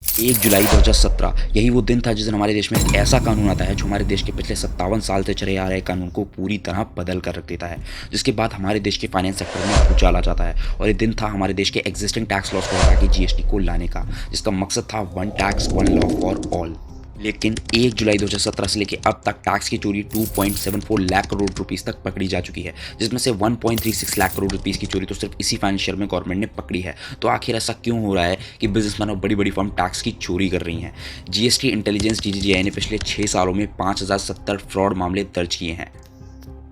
1 जुलाई 2017 यही वो दिन था जिस दिन हमारे देश में एक ऐसा कानून आता है जो हमारे देश के पिछले 57 साल से चले आ रहे कानून को पूरी तरह बदल कर रख देता है, जिसके बाद हमारे देश के फाइनेंस सेक्टर में भूचाल आ जाता है। और ये दिन था हमारे देश के एग्जिस्टिंग टैक्स लॉस को हटा के जीएसटी को लाने का, जिसका मकसद था one tax one law for all. लेकिन 1 जुलाई 2017 से लेकर अब तक टैक्स की चोरी 2.74 लाख करोड़ रुपीस तक पकड़ी जा चुकी है, जिसमें से 1.36 लाख करोड़ रुपीस की चोरी तो सिर्फ इसी फाइनेंशियल में गवर्नमेंट ने पकड़ी है। तो आखिर ऐसा क्यों हो रहा है कि बिजनेसमैन और बड़ी बड़ी फर्म टैक्स की चोरी कर रही हैं? जीएसटी इंटेलिजेंस डीजीजीआई ने पिछले 6 सालों में 5070 फ्रॉड मामले दर्ज किए हैं,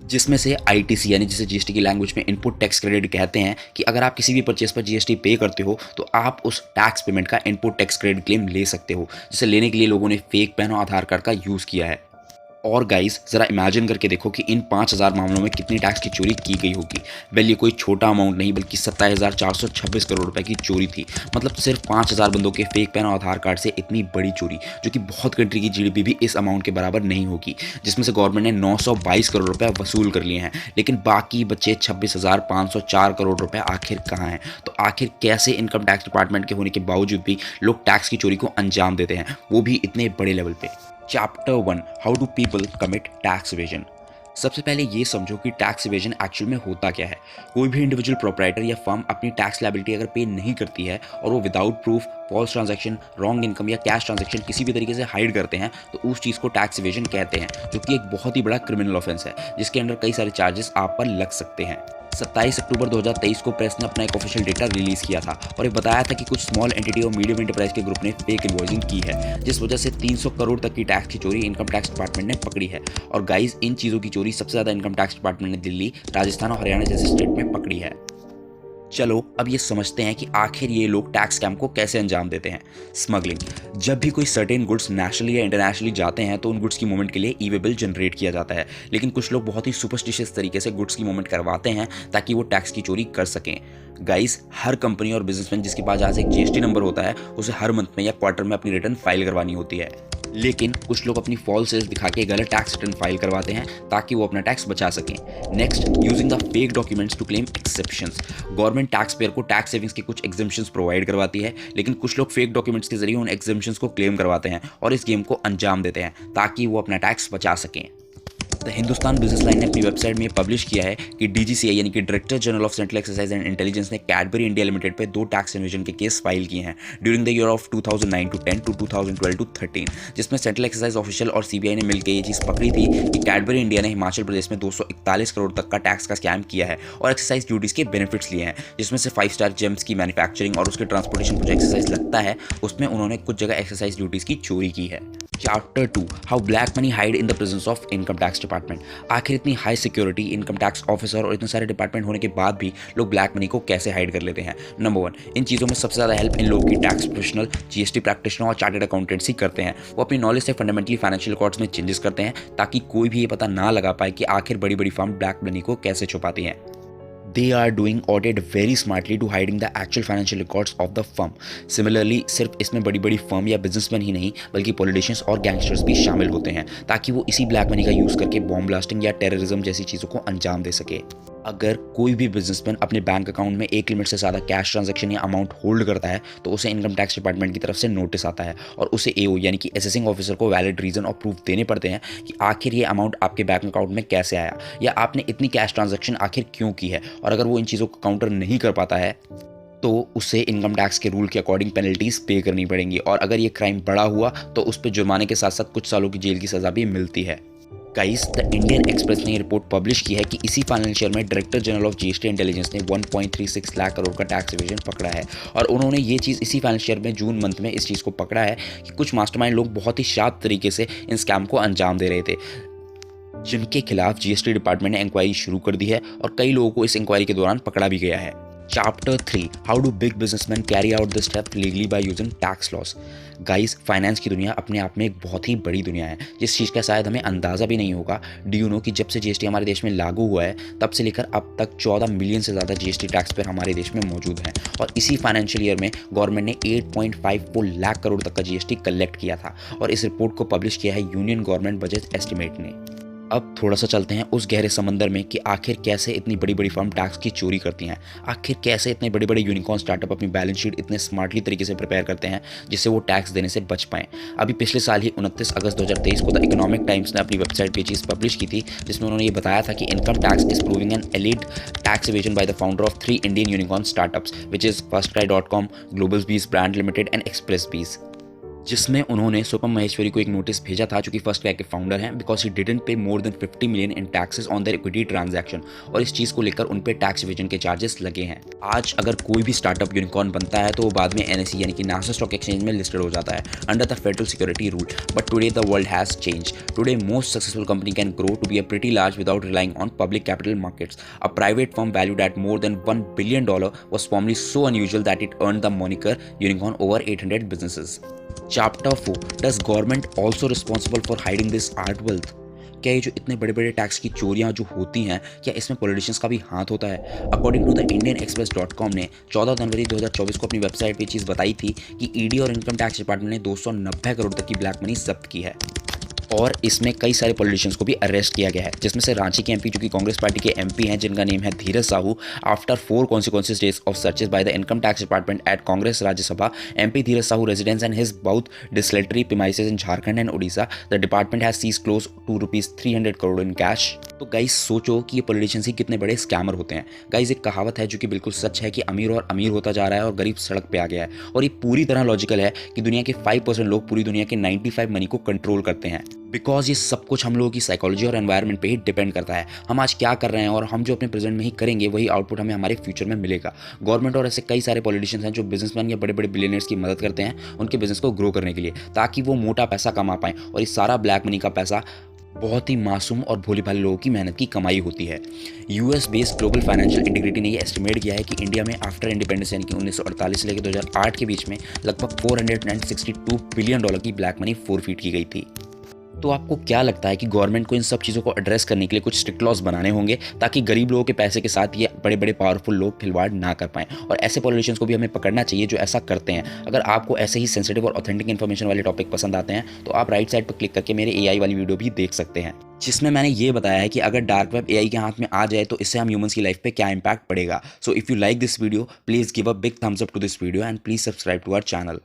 जिसमें से आईटीसी यानी जिसे जीएसटी की लैंग्वेज में इनपुट टैक्स क्रेडिट कहते हैं कि अगर आप किसी भी परचेस पर जीएसटी पे करते हो तो आप उस टैक्स पेमेंट का इनपुट टैक्स क्रेडिट क्लेम ले सकते हो, जिसे लेने के लिए लोगों ने फेक पैन और आधार कार्ड का यूज़ किया है। और गाइस जरा इमेजिन करके देखो कि इन 5000 मामलों में कितनी टैक्स की चोरी की गई होगी। वेल ये कोई छोटा अमाउंट नहीं बल्कि 27,426 करोड़ रुपए की चोरी थी। मतलब सिर्फ 5000 बंदों के फेक पैन और आधार कार्ड से इतनी बड़ी चोरी, जो कि बहुत कंट्री की जीडीपी भी इस अमाउंट के बराबर नहीं होगी, जिसमें से गवर्नमेंट ने 922 करोड़ रुपए वसूल कर लिए हैं। लेकिन बाकी बचे 26,504 करोड़ रुपए आखिर कहाँ हैं? तो आखिर कैसे इनकम टैक्स डिपार्टमेंट के होने के बावजूद भी लोग टैक्स की चोरी को अंजाम देते हैं, वो भी इतने बड़े लेवल पे? Chapter 1 how do people commit tax evasion. सबसे पहले ये समझो कि टैक्स इवेजन एक्चुअल में होता क्या है। कोई भी इंडिविजुअल प्रोप्राइटर या फर्म अपनी टैक्स लायबिलिटी अगर पे नहीं करती है और वो without proof false transaction, wrong income या कैश ट्रांजैक्शन किसी भी तरीके से हाइड करते हैं तो उस चीज़ को टैक्स इवेजन कहते हैं, जो कि एक बहुत ही बड़ा क्रिमिनल ऑफेंस है, जिसके अंडर कई सारे चार्जेस आप पर लग सकते हैं। 27 अक्टूबर 2023 को प्रेस ने अपना एक ऑफिशियल डेटा रिलीज किया था और ये बताया था कि कुछ स्मॉल एंटिटी और मीडियम एंटरप्राइज के ग्रुप ने फेक इनवॉइसिंग की है, जिस वजह से 300 करोड़ तक की टैक्स की चोरी इनकम टैक्स डिपार्टमेंट ने पकड़ी है। और गाइस इन चीज़ों की चोरी सबसे ज़्यादा इनकम टैक्स डिपार्टमेंट ने दिल्ली, राजस्थान और हरियाणा जैसे स्टेट में पकड़ी है। चलो अब ये समझते हैं कि आखिर ये लोग टैक्स स्कैम को कैसे अंजाम देते हैं। स्मगलिंग। जब भी कोई सर्टेन गुड्स नेशनली या इंटरनेशनली जाते हैं तो उन गुड्स की मूवमेंट के लिए ई वे बिल जनरेट किया जाता है, लेकिन कुछ लोग बहुत ही सुपरस्टिशियस तरीके से गुड्स की मूवमेंट करवाते हैं ताकि वो टैक्स की चोरी कर सकें। गाइस हर कंपनी और बिजनेसमैन जिसके पास आज एक जीएसटी नंबर होता है उसे हर मंथ में या क्वार्टर में अपनी रिटर्न फाइल करवानी होती है, लेकिन कुछ लोग अपनी फॉल्स सेल्स दिखा के गलत टैक्स रिटर्न फाइल करवाते हैं ताकि वो अपना टैक्स बचा सकें। Next, using the fake documents to claim exceptions. Government tax payer को टैक्स सेविंग्स के कुछ एग्जेम्पशंस प्रोवाइड करवाती है, लेकिन कुछ लोग फेक डॉक्यूमेंट्स के जरिए उन एग्जेम्पशंस को क्लेम करवाते हैं और इस गेम को अंजाम देते हैं ताकि वो अपना टैक्स बचा सकें। द हिंदुस्तान बिजनेस लाइन ने अपनी वेबसाइट में पब्लिश किया है कि डीजीसीआई यानी कि director general of central excise and intelligence ने कैडबरी इंडिया लिमिटेड पे 2 टैक्स इन्वेजन के केस फाइल किए हैं during the year of 2009 to 10 to 2012 to 13, जिसमें सेंट्रल एक्साइज ऑफिशियल और सीबीआई ने मिलकर ये चीज़ पकड़ी थी कि कैडबरी इंडिया ने हिमाचल प्रदेश में 241 करोड़ तक का टैक्स का स्कैम किया है और एक्साइज ड्यूटीज के बेनिफिट्स लिए हैं, जिसमें से 5 स्टार जेम्स की मैन्युफैक्चरिंग और उसके ट्रांसपोर्टेशन पर जो एक्सरसाइज लगता है उसमें उन्होंने कुछ जगह एक्सरसाइज ड्यूटीज की चोरी की है। Chapter 2 how black money hide in the presence of income tax department. आखिर इतनी high security, income tax officer और इतने सारे डिपार्टमेंट होने के बाद भी लोग ब्लैक मनी को कैसे हाइड कर लेते हैं? नंबर 1, इन चीज़ों में सबसे ज़्यादा हेल्प इन लोगों की टैक्स प्रोफेशनल, जीएसटी प्रैक्टिशनर और चार्टर्ड अकाउंटेंट्स ही करते हैं। वो अपनी नॉलेज से फंडामेंटली फाइनेंशियल रिकॉर्ड्स में चेंजेस करते हैं ताकि कोई भी ये पता ना लगा पाए कि आखिर बड़ी बड़ी फर्म ब्लैक मनी को कैसे छुपाती हैं। They are doing audit very smartly to hiding the actual financial records of the firm. Similarly, सिर्फ इसमें बड़ी बड़ी फर्म या बिजनेसमैन ही नहीं बल्कि पॉलिटिशियंस और गैंगस्टर्स भी शामिल होते हैं ताकि वो इसी ब्लैक मनी का यूज़ करके बॉम्ब ब्लास्टिंग या टेररिज्म जैसी चीज़ों को अंजाम दे सके। अगर कोई भी बिजनेसमैन अपने बैंक अकाउंट में एक लिमिट से ज़्यादा कैश ट्रांजैक्शन या अमाउंट होल्ड करता है तो उसे इनकम टैक्स डिपार्टमेंट की तरफ से नोटिस आता है और उसे एओ यानी कि असेसिंग ऑफिसर को वैलिड रीजन और प्रूफ देने पड़ते हैं कि आखिर ये अमाउंट आपके बैंक अकाउंट में कैसे आया या आपने इतनी कैश ट्रांजैक्शन आखिर क्यों की है। और अगर वो इन चीज़ों को काउंटर नहीं कर पाता है तो उसे इनकम टैक्स के रूल के अकॉर्डिंग पेनल्टीज पे करनी पड़ेंगी और अगर ये क्राइम बड़ा हुआ तो उस पर जुर्माने के साथ साथ कुछ सालों की जेल की सज़ा भी मिलती है। गाइस द इंडियन एक्सप्रेस ने रिपोर्ट पब्लिश की है कि इसी फाइनेंशियल में director general of GST intelligence ने 1.36 लाख करोड़ का टैक्स इवेजन पकड़ा है और उन्होंने ये चीज़ इसी फाइनेंशियल में जून मंथ में इस चीज़ को पकड़ा है कि कुछ मास्टरमाइंड लोग बहुत ही शार्प तरीके से इन स्कैम को अंजाम दे रहे थे, जिनके खिलाफ जीएसटी डिपार्टमेंट ने इंक्वायरी शुरू कर दी है और कई लोगों को इस इंक्वायरी के दौरान पकड़ा भी गया है। Chapter 3 how do big businessman carry out this step legally by using tax loss. Guys finance की दुनिया अपने आप में एक बहुत ही बड़ी दुनिया है जिस चीज़ का शायद हमें अंदाज़ा भी नहीं होगा। डू यू नो कि जब से जीएसटी हमारे देश में लागू हुआ है तब से लेकर अब तक 14 मिलियन से ज़्यादा जीएसटी टैक्स पेयर हमारे देश में मौजूद हैं और इसी फाइनेंशियल ईयर में गवर्नमेंट ने 8.54 लाख करोड़ तक का जीएसटी कलेक्ट किया था और इस रिपोर्ट को पब्लिश किया है यूनियन गवर्नमेंट बजट एस्टिमेट ने। अब थोड़ा सा चलते हैं उस गहरे समंदर में कि आखिर कैसे इतनी बड़ी बड़ी फर्म टैक्स की चोरी करती हैं। आखिर कैसे इतने बड़े बड़े यूनिकॉर्न स्टार्टअप अपनी बैलेंस शीट इतने स्मार्टली तरीके से प्रिपेयर करते हैं जिससे वो टैक्स देने से बच पाएं। अभी पिछले साल ही 29 अगस्त 2023 को द इकोनॉमिक टाइम्स ने अपनी वेबसाइट पे चीज़ पब्लिश की थी, जिसमें उन्होंने ये बताया था कि income tax is proving an elite tax evasion by the founder of 3 Indian unicorn startups which is फर्स्टक्राई.com, GlobalBees brand limited and Xpressbees, जिसमें उन्होंने सुपम महेश्वरी को एक नोटिस भेजा था जो कि फर्स्ट क्राई के फाउंडर हैं, बिकॉज ही डिडंट पे more than 50 million in taxes on their equity transaction, और इस चीज़ को लेकर उन पे टैक्स इवेजन के चार्जेस लगे हैं। आज अगर कोई भी स्टार्टअप यूनिकॉर्न बनता है तो वो बाद में एनएसई यानी कि नेशनल स्टॉक एक्सचेंज में लिस्टेड हो जाता है under the federal security rule. But today the world has change. Today most successful company can grow to be a pretty large without relying on public capital markets. A private firm valued at more than $1 billion was formerly so unusual that it earned the moniker unicorn over 800 businesses. Chapter 4. Does government also responsible for hiding this art wealth? क्या ये जो इतने बड़े बड़े tax की चोरियां जो होती हैं, क्या इसमें पॉलिटिशियंस का भी हाथ होता है? अकॉर्डिंग टू द IndianExpress.com ने 14 जनवरी 2024 को अपनी वेबसाइट पे चीज़ बताई थी कि ईडी और इनकम टैक्स डिपार्टमेंट ने 290 करोड़ तक की ब्लैक मनी जब्त की है, और इसमें कई सारे पॉलिटिशियंस को भी अरेस्ट किया गया है, जिसमें से रांची के एमपी जो कि कांग्रेस पार्टी के एमपी हैं जिनका नेम है धीरज Sahu, after 4 consecutive days of searches by the income tax department at Congress Rajya Sabha, MP Dheeraj Sahu residence and his both distillery premises in Jharkhand and Odisha, the department has seized close to rupees 300 crore in cash। तो guys सोचो कि ये politicians ही कितने बड़े scammer होते हैं। Guys एक कहावत है जो कि बिल्कुल सच है कि अमीर और अमीर होता जा रहा है और गरीब सड़क पे आ गया है, और ये पूरी तरह लॉजिकल है कि दुनिया के 5% लोग पूरी दुनिया के 95 मनी को कंट्रोल करते हैं, बिकॉज ये सब कुछ हम लोगों की साइकोलॉजी और एनवायरनमेंट पे ही डिपेंड करता है। हम आज क्या कर रहे हैं और हम जो अपने प्रेजेंट में ही करेंगे वही आउटपुट हमें हमारे फ्यूचर में मिलेगा। गवर्नमेंट और ऐसे कई सारे पॉलिटिशियंस हैं जो बिजनेसमैन या बड़े बड़े बिलियनर्स की मदद करते हैं उनके बिजनेस को ग्रो करने के लिए, ताकि वो मोटा पैसा कमा पाएं, और ये सारा ब्लैक मनी का पैसा बहुत ही मासूम और भोले भाले लोगों की मेहनत की कमाई होती है। US based global financial integrity ने ये एस्टिमेट किया है कि इंडिया में आफ्टर इंडिपेंडेंस यानी कि 1948 से लेकर 2008 के बीच में लगभग $462 बिलियन की ब्लैक मनी फोरफीट की गई थी। तो आपको क्या लगता है कि गवर्नमेंट को इन सब चीज़ों को एड्रेस करने के लिए कुछ स्ट्रिक्ट लॉज बनाने होंगे ताकि गरीब लोगों के पैसे के साथ ये बड़े बड़े पावरफुल लोग खिलवाड़ ना कर पाएं, और ऐसे पॉलिटिशियंस को भी हमें पकड़ना चाहिए जो ऐसा करते हैं। अगर आपको ऐसे ही सेंसिटिव और ऑथेंटिक इन्फॉर्मेशन वाले टॉपिक पसंद आते हैं तो आप राइट साइड पर क्लिक करके मेरे AI वाली वीडियो भी देख सकते हैं, जिसमें मैंने ये बताया है कि अगर डार्क वेब AI के हाथ में आ जाए तो इससे हम ह्यूमंस की लाइफ पे क्या इंपैक्ट पड़ेगा। So if you like this video please give a big thumbs up to this video and please subscribe to our channel.